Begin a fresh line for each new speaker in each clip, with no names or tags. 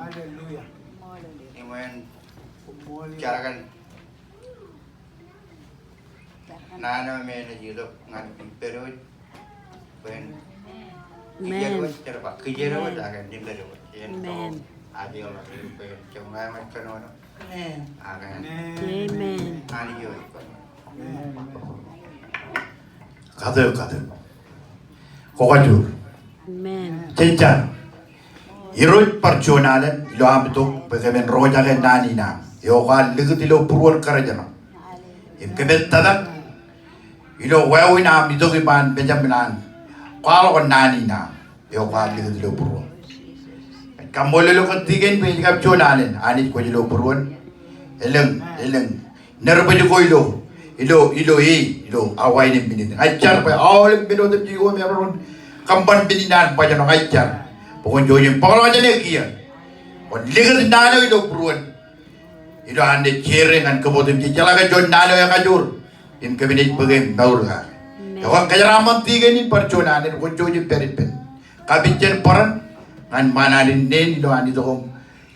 Hallelujah.
Amen. Carakan nana mena jilok ngan perut pen kijerut cerba kijerut akan dimberut yen adil pen cuma macam mana akan ani yo
가득 고가주 진짜 이런 parjonalan lo amto pagamen roja ke nani na yo gal ligitilo purwon karajana im kebet tadak ilo wawi na amito kiban benjaminan qalo ko nani na yo gal ligitilo purwon kamole lo katigen pe kap jonalan ani ko ilo purwon eleng nerba ko ilo awai ni minit ajar pa awal minut de jigo me ron kamban bininan pa jano ajar pokon joyin polo jane kia on ligat nalo ilo purwon ilo ande chere ngan kebodem ji jalaga jon nalo ya kajur im kebinet begen baurga ya wa kajaraman tiga ni perjonanen ko joyin perit pen kabijen paran ngan mananin nen ilo andi to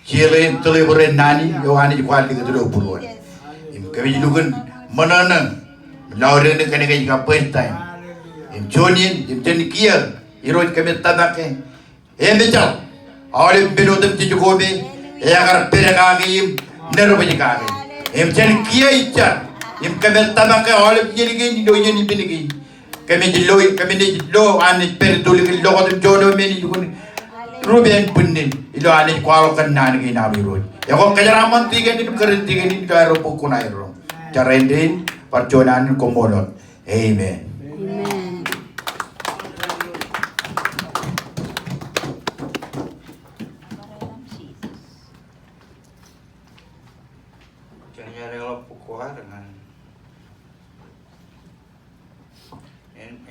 chere telebore nani yo andi kwal ligat ilo purwon im kebijen lugun mananang lauren de kene ka first time im jonin im ten kia iroj keme tabake em becha awle binodem ti jobe e agar perega im nerobji ka im ten kia icha im keme tabake awle yeligi do yeni binigi keme ni lo an per doli lo ko jono meni gun ruben punin ilo ani kwalo kan nan gi na biro ya ko kajaraman tigen ni keren tigen ni daro pokuna iro carendin perjonanan komolot amen
jangan rela pukua dengan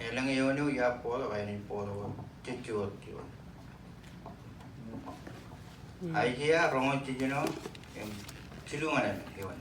elang yo ni ya polo kaini polo cucut gitu ai dia rongo cicino yang silungan hewan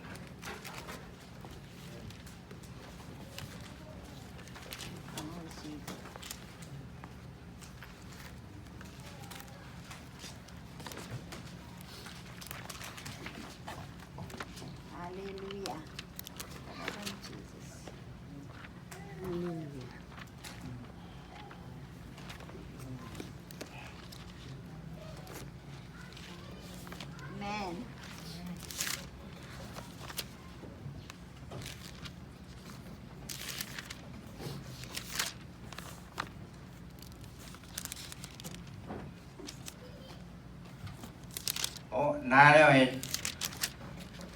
nada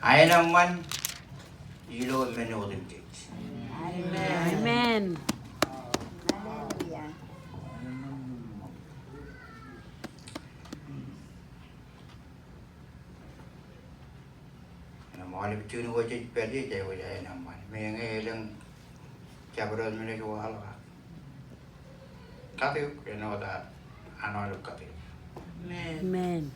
ay naman ilo menodem kids
amen
Mali bikin wajah pedi jadi wajah naman mengenai yang cabut mana jual lah katu kena ada anak katu
amen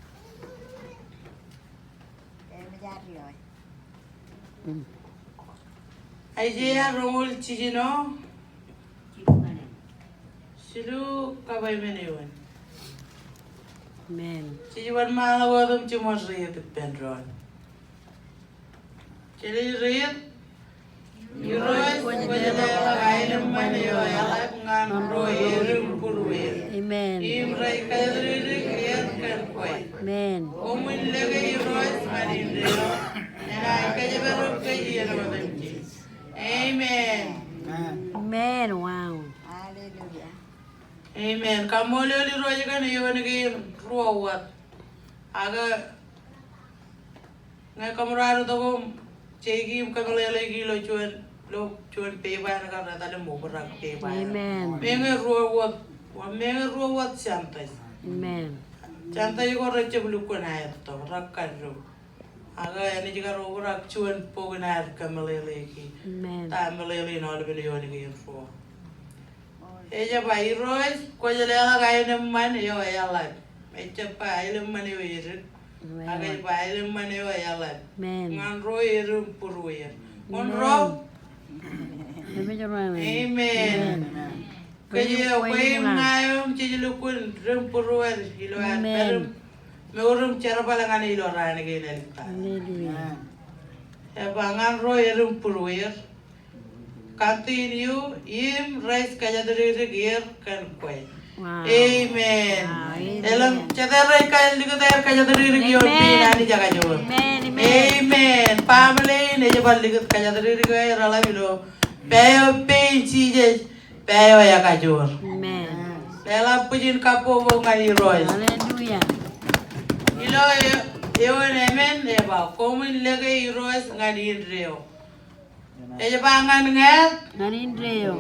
Aja rongol cicino, silu kabai menewan.
amen
Cijuan malah wadam cuma riat pendron. Jadi riat, yuroy wajah ayam menewa, ayam ngan roy erum purwir.
amen
Imrai kadri riat kan koi.
amen
Omun lagi yuroy manin reo, nai kaje baru kaje wadam cic. Amen.
amen wow
Amen. Kamu lihat roja kan iya nih ruawat. Aga nggak kamu raro tuh cegi kamu lagi lo cuan peba nak kata tadi mau berak peba.
amen
Mengen ruawat santai.
amen
Santai kau receh belukun ayat tuh rakan ro. Aga ini juga ro berak cuan pogun ayat kamu lagi.
amen
Tak meleli nol beli nih ruawat. Eja pai rois ko jale ala gai ne man yo yalla eja pai le man yo yir aga pai le man yo yalla
amen
ngan ro yir puru yir on ro amen ko ye ko ngayo ci lu kun rum puru yir ilo at perum Me urum cara palangan ilo rani gini lita.
Hallelujah.
Bangan ro erum purwir. Continue im rice kaya dari gir kan kue.
Wow.
Amen.
Amen.
Elam cedera kaya lihat air kaya dari gir pina ni jaga jauh.
Amen. Amen.
Amen. Pamela ni jabal lihat kaya dari gir rala bilo. Payo penci je payo ya kajur.
Amen.
Ela pujin kapo mo ngai rois.
Hallelujah.
Ilo yo amen eba komin lege rois ngani reo. Eja bangan ngat
Nanindreo.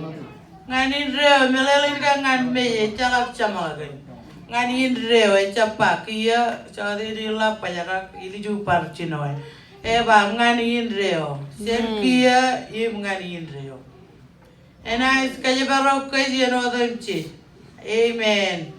ngani reo melelin ka ngan me chalak chamagan. Ngani reo chapa kia chadi rila pajara ili ju parchinoy. Eba ngani reo. Sen kia im ngani reo. Ena is kaje barok kaje no damchi. Amen.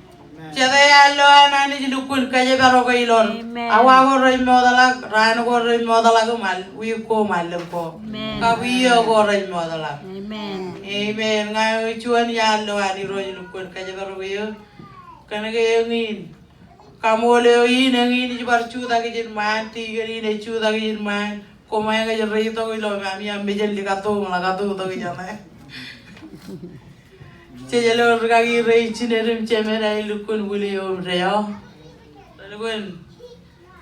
Chada ya lo anani jilukun kaje barok ilon.
Amen.
Awa go roi modala ran go roi modala go mal wi ko mal ko.
Amen.
Ka wi go roi modala.
Amen.
Amen. Ngai chuan ya lo ani roi jilukun kaje barok yo. Kana ge ngin. Kamole yi ne ngin jibar chuda ge jin man ti ge ne chuda ge jin man. Komaya ge roi to ilo mi am bejen likato malakato to ge jana. Cejalo kaki rei cinerum cemera ilukun buli om reo. Ilukun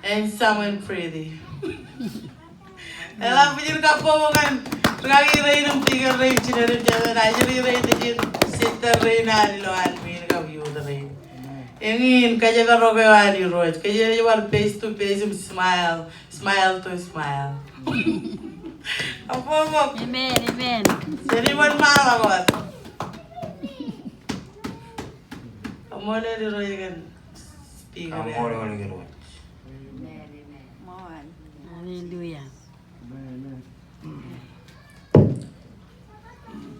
handsome and pretty. Ela pijir kapo kan kaki rei num tiga rei cinerum cemera jadi rei tijir sita rei nari lo almin kapi udah rei. Engin kaje baroke wani roj kaje jual face to face smile to smile. Apa
Amen. Amen.
jadi buat malah kok. Amole di roy kan speaker.
Amore wala giro.
Hallelujah.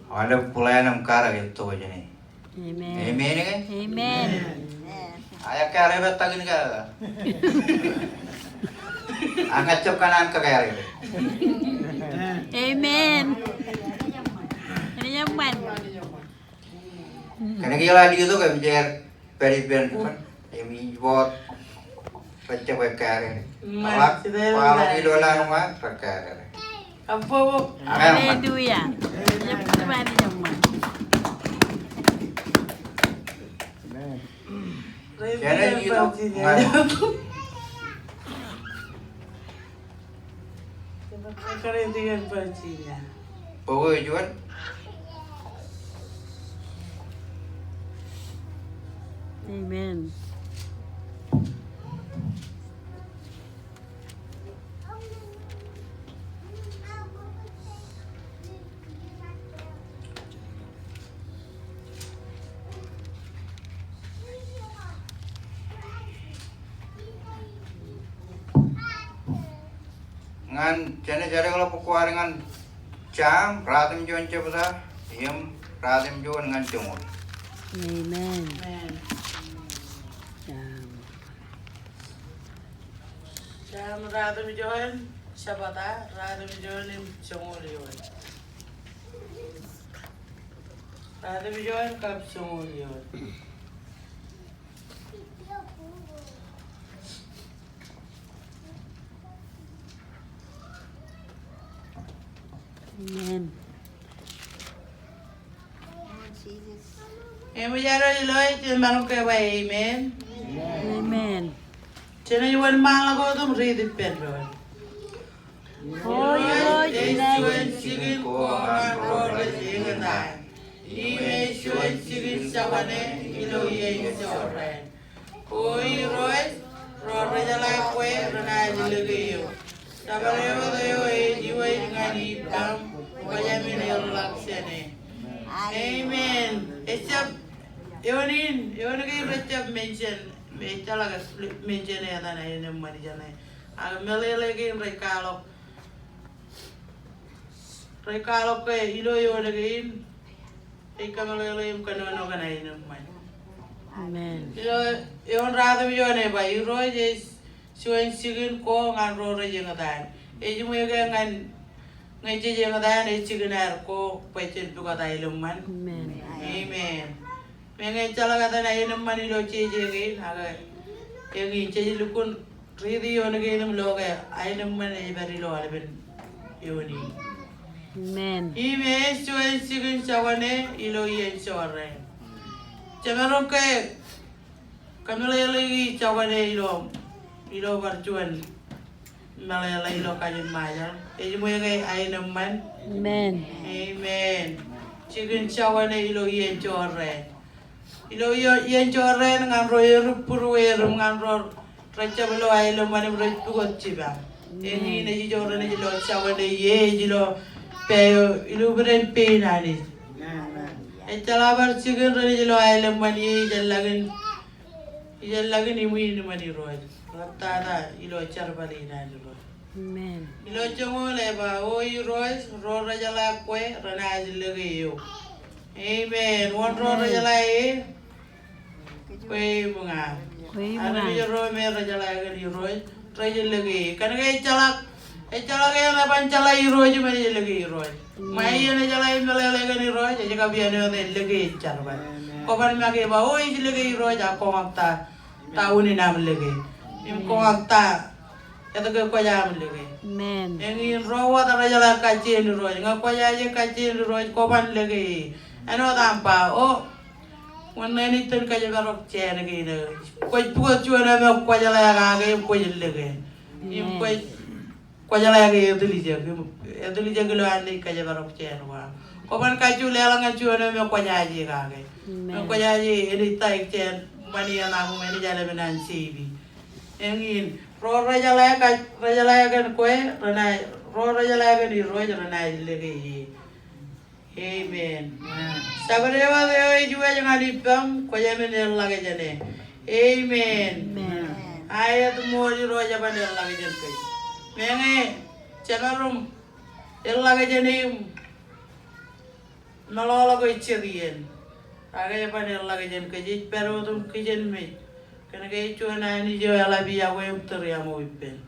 Wala pulanam kara gitu aja nih.
Amen.
Amen kan?
Amen.
Ayah kaya rebet tagin ka. Angkat cop kanan ke kaya rebet.
Amen. Ini nyaman.
Karena gila di itu kayak bijar periben kan. Emi bot baca kaya. Malak palak idola rumah kaya.
Apa
Hallelujah. Nyaman. Nyaman.
Jadi gitu.
Keren dengan bacinya.
Pokoknya jual.
Amen.
Ngan jadi kalau pukul dengan jam ratim jual coba iem ratim jual dengan cumur.
Amen.
Amen. Jam rada mijoin sabata rada mijoin im cumur yoin. Rada mijoin kap cumur yoin.
Amen.
Emi jaro iloi cemanu ke bayi amen.
Amen.
Cina yuan malah kau tu meri dipendon.
Oi, oi,
Yesuan sigin koran roda sigin dan. Ime suan sigin sabane ilo ye soren. Koi rois roda jalai kue rena jilugiyo. Sabare yo jiwa ngani pam kaya minir laksane. Amen. Ecap yonin kay recap mention. Me talaga mention ya tanah ini mari janai. Aga melele kay Recalo ke ilo yo nagain. Ika melele yung kanono kanay naman.
Amen.
Ilo yon rado yo ne ba iro jes suan sigin ko ngan ro re yung adan. E mo yung ngan je yung adan e siginar ko pwede tuka tayo luman.
Amen.
Amen. Mengen talaga tanah ini naman ilo je aga Yang ini lukun ridi yon ke nam loga ainam mana ibari lo alben yoni.
Amen.
Ime suai sigun sawane ilo yen sore. Cemaron ke kamela lagi sawane ilo barjuan malaya ilo kajen maya. Eji moya ke ainam man.
Amen.
Amen. Sigun sawane ilo yen sore. Ilo yen sore ngan royer purwer ngan ro raja belo ailo mane bro tugot ciba. Ini ne joro ne jilo sawane ye jilo pero ilo beren pe nani. Etalabar sigun ro jilo ailo mane jalagan imu ini mane ro. Ratara ilo charbali nani ro.
Amen.
Ilo chongo leba oi ro rajala kwe rana ajilege yo. Amen. One ro rajala e kwe bunga.
Kwe
Ano
bunga.
yo ro me rajala gani ro rajilege. Kana kay chalak kaya na ban chalai ro ju me jilege ro. Mai yana chalai melele gani ro jadi kabiane ne lege charba. Koban me ke ba oi jilege ro ja ko makta tauni nam lege. Im ko makta itu ke kaya lege.
Amen.
Yang rawa tara jala kaji ni roy, ngako aja kaji ni roy koban lagi. Ano tampa, oh, mana ni ten kaji barok cene gini. Kau buat cuan apa kau jala yang agak kau jala lagi. Im kau jala yang itu lija gelo ane kaji barok cene wah. Koban kaji lelang cuan apa kau jala agak. Kau jala ini taik cene mani yang aku mani jala menan sibi. Yang ini ro rajala kan koe rana ro rajala kan di ro rana lagi. Amen. Sabareva de juga jangan dipam koe men lagi jane. Amen. Ayat mo di ro jaban lagi jane kai. Menge chanarum lagi jane nalala ko ichirien. Aga jaban lagi jane kai pero tum kijen me. Karena kayak cuman ini jual lebih aku yang teriak mau ipen.